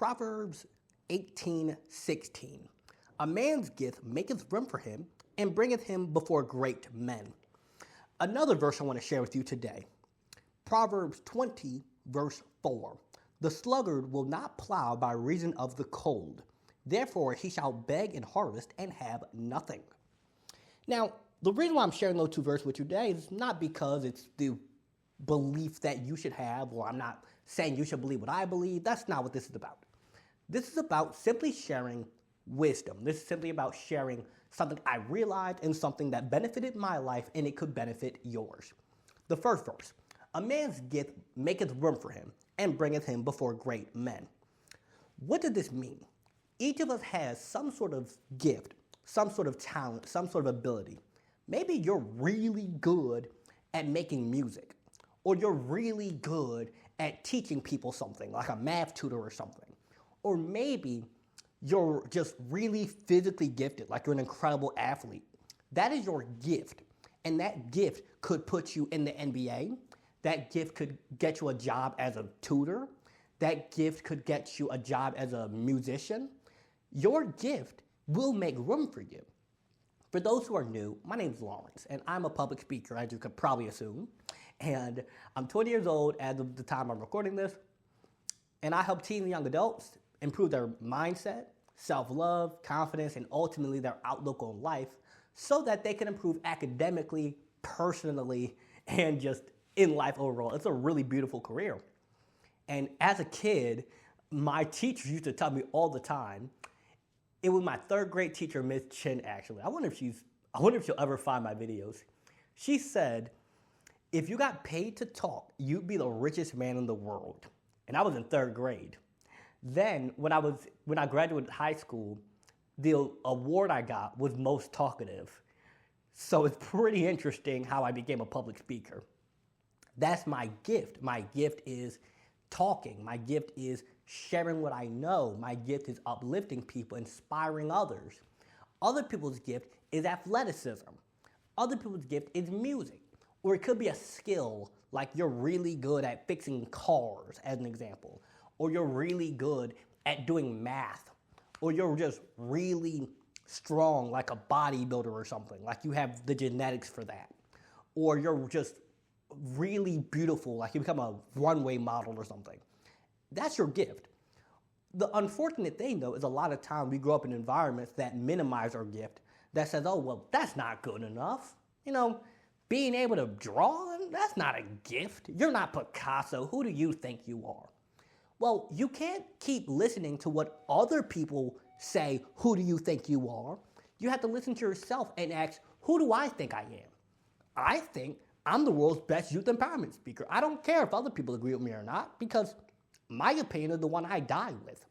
Proverbs 18:16. A man's gift maketh room for him and bringeth him before great men. Another verse I want to share with you today. Proverbs 20, verse 4. The sluggard will not plow by reason of the cold. Therefore he shall beg and harvest and have nothing. Now, the reason why I'm sharing those two verses with you today is not because it's the belief that you should have, or I'm not saying you should believe what I believe. That's not what this is about. This is about simply sharing wisdom. This is simply about sharing something I realized and something that benefited my life and it could benefit yours. The first verse, a man's gift maketh room for him and bringeth him before great men. What does this mean? Each of us has some sort of gift, some sort of talent, some sort of ability. Maybe you're really good at making music, or you're really good at teaching people something, like a math tutor or something. Or maybe you're just really physically gifted, like you're an incredible athlete. That is your gift, and that gift could put you in the NBA. That gift could get you a job as a tutor. That gift could get you a job as a musician. Your gift will make room for you. For those who are new, my name is Lawrence, and I'm a public speaker, as you could probably assume. And I'm 20 years old as of the time I'm recording this. And I help teens and young adults improve their mindset, self-love, confidence, and ultimately their outlook on life so that they can improve academically, personally, and just in life overall. It's a really beautiful career. And as a kid, my teachers used to tell me all the time. It was my third grade teacher, Miss Chin, actually. I wonder if she'll ever find my videos. She said, if you got paid to talk, you'd be the richest man in the world. And I was in third grade. Then, when I graduated high school, the award I got was most talkative. So it's pretty interesting how I became a public speaker. That's my gift. My gift is talking. My gift is sharing what I know. My gift is uplifting people, inspiring others. Other people's gift is athleticism. Other people's gift is music. Or it could be a skill, like you're really good at fixing cars, as an example. Or you're really good at doing math. Or you're just really strong, like a bodybuilder or something. Like you have the genetics for that. Or you're just really beautiful, like you become a runway model or something. That's your gift. The unfortunate thing, though, is a lot of times we grow up in environments that minimize our gift, that says, oh, well, that's not good enough. You know, being able to draw, that's not a gift. You're not Picasso. Who do you think you are? Well, you can't keep listening to what other people say, who do you think you are? You have to listen to yourself and ask, who do I think I am? I think I'm the world's best youth empowerment speaker. I don't care if other people agree with me or not, because my opinion is the one I die with.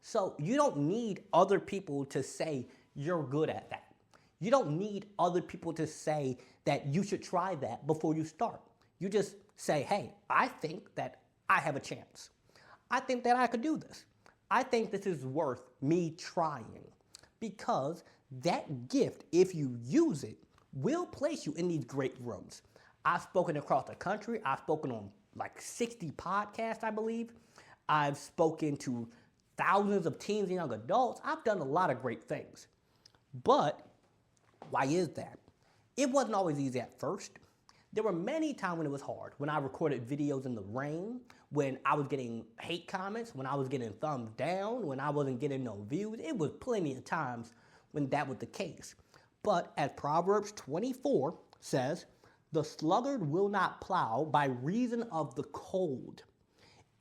So you don't need other people to say you're good at that. You don't need other people to say that you should try that before you start. You just say, hey, I think that I have a chance. I think that I could do this. I think this is worth me trying. Because that gift, if you use it, will place you in these great rooms. I've spoken across the country. I've spoken on like 60 podcasts, I believe. I've spoken to thousands of teens and young adults. I've done a lot of great things. But why is that? It wasn't always easy at first. There were many times when it was hard, when I recorded videos in the rain, when I was getting hate comments, when I was getting thumbs down, when I wasn't getting no views. It was plenty of times when that was the case. But as Proverbs 24 says, the sluggard will not plow by reason of the cold.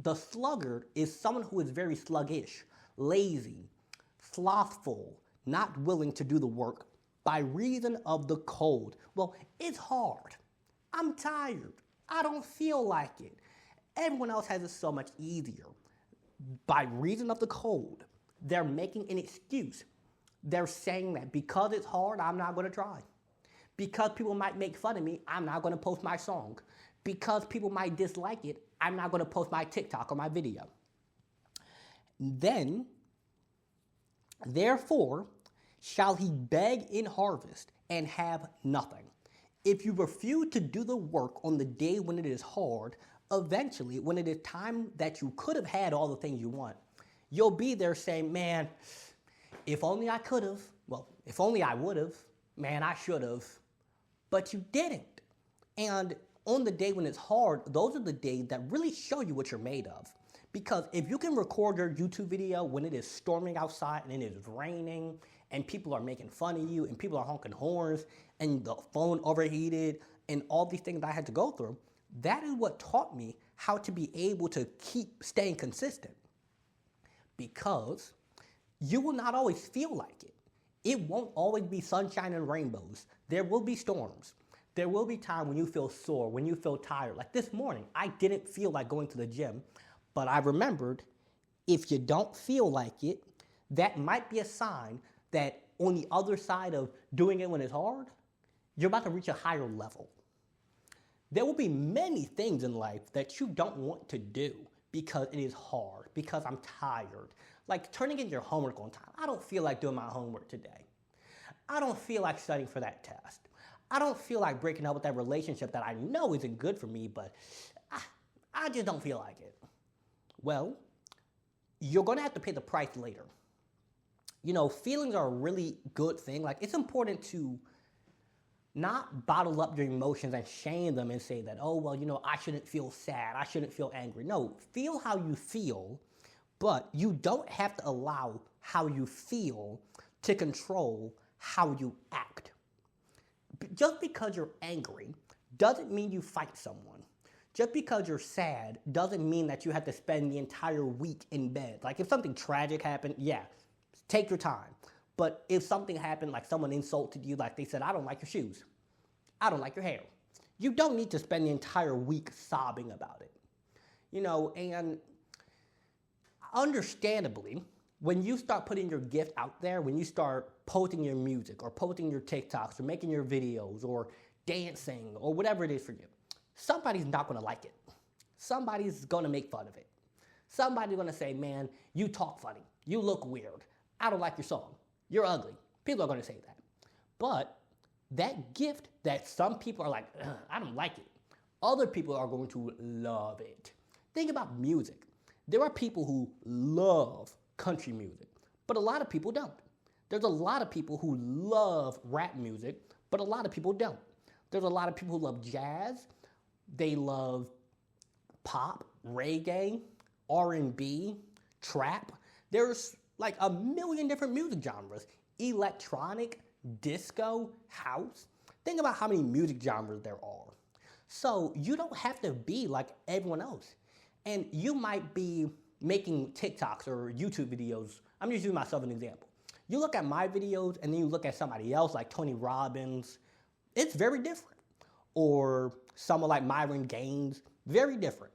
The sluggard is someone who is very sluggish, lazy, slothful, not willing to do the work by reason of the cold. Well, it's hard. I'm tired. I don't feel like it. Everyone else has it so much easier. By reason of the cold, they're making an excuse. They're saying that because it's hard, I'm not going to try. Because people might make fun of me, I'm not going to post my song. Because people might dislike it, I'm not going to post my TikTok or my video. Then, therefore, shall he beg in harvest and have nothing. If you refuse to do the work on the day when it is hard, eventually, when it is time that you could have had all the things you want, You'll be there saying, man, if only I could have, well, if only I would have, man, I should have, but you didn't. And on the day when it's hard, those are the days that really show you what you're made of. Because if you can record your YouTube video when it is storming outside and it is raining and people are making fun of you and people are honking horns and the phone overheated and all these things I had to go through, that is what taught me how to be able to keep staying consistent. Because you will not always feel like it. It won't always be sunshine and rainbows. There will be storms. There will be time when you feel sore, when you feel tired. Like this morning, I didn't feel like going to the gym, but I remembered if you don't feel like it, that might be a sign that on the other side of doing it when it's hard, you're about to reach a higher level. There will be many things in life that you don't want to do because it is hard, because I'm tired. Like turning in your homework on time. I don't feel like doing my homework today. I don't feel like studying for that test. I don't feel like breaking up with that relationship that I know isn't good for me, but I just don't feel like it. Well, you're gonna have to pay the price later. You know, feelings are a really good thing. Like it's important to not bottle up your emotions and shame them and say that, oh, well, you know, I shouldn't feel sad. I shouldn't feel angry. No, feel how you feel, but you don't have to allow how you feel to control how you act. Just because you're angry doesn't mean you fight someone. Just because you're sad doesn't mean that you have to spend the entire week in bed. Like if something tragic happened, yeah, take your time. But if something happened, like someone insulted you, like they said, I don't like your shoes, I don't like your hair, you don't need to spend the entire week sobbing about it. You know, and understandably, when you start putting your gift out there, when you start posting your music or posting your TikToks or making your videos or dancing or whatever it is for you, somebody's not gonna like it. Somebody's gonna make fun of it. Somebody's gonna say, man, you talk funny, you look weird, I don't like your song, you're ugly. People are gonna say that. But that gift that some people are like, I don't like it, other people are going to love it. Think about music. There are people who love country music, but a lot of people don't. There's a lot of people who love rap music, but a lot of people don't. There's a lot of people who love jazz. They love pop, reggae, R&B, trap. There's like a million different music genres. Electronic, disco, house. Think about how many music genres there are. So you don't have to be like everyone else. And you might be making TikToks or YouTube videos. I'm just using myself as an example. You look at my videos and then you look at somebody else like Tony Robbins. It's very different. Or someone like Myron Gaines, very different.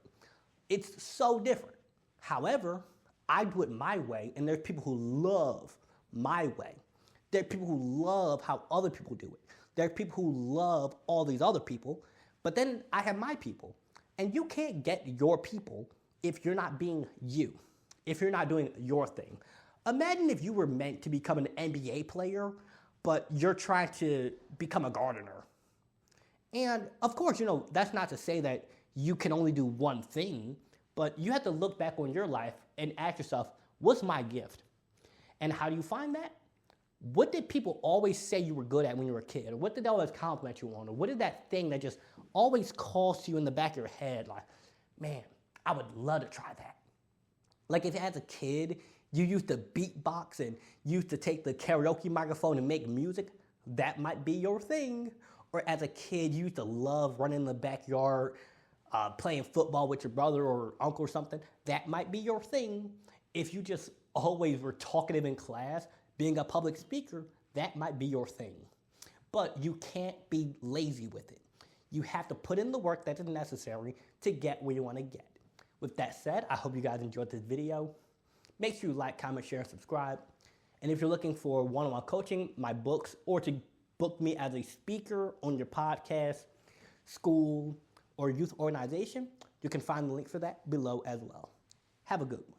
It's so different. However, I do it my way, and there's people who love my way. There are people who love how other people do it. There are people who love all these other people, but then I have my people. And you can't get your people if you're not being you, if you're not doing your thing. Imagine if you were meant to become an NBA player, but you're trying to become a gardener. And of course, you know, that's not to say that you can only do one thing, but you have to look back on your life and ask yourself, what's my gift? And how do you find that? What did people always say you were good at when you were a kid? Or what did they always compliment you on? Or what is that thing that just always calls to you in the back of your head like, man, I would love to try that. Like if as a kid, you used to beatbox and used to take the karaoke microphone and make music, that might be your thing. Or as a kid, you used to love running in the backyard, playing football with your brother or uncle or something, that might be your thing. If you just always were talkative in class, being a public speaker, that might be your thing. But you can't be lazy with it. You have to put in the work that is necessary to get where you want to get. With that said, I hope you guys enjoyed this video. Make sure you like, comment, share, and subscribe. And if you're looking for one-on-one coaching, my books, or to book me as a speaker on your podcast, school, or youth organization, you can find the link for that below as well. Have a good one.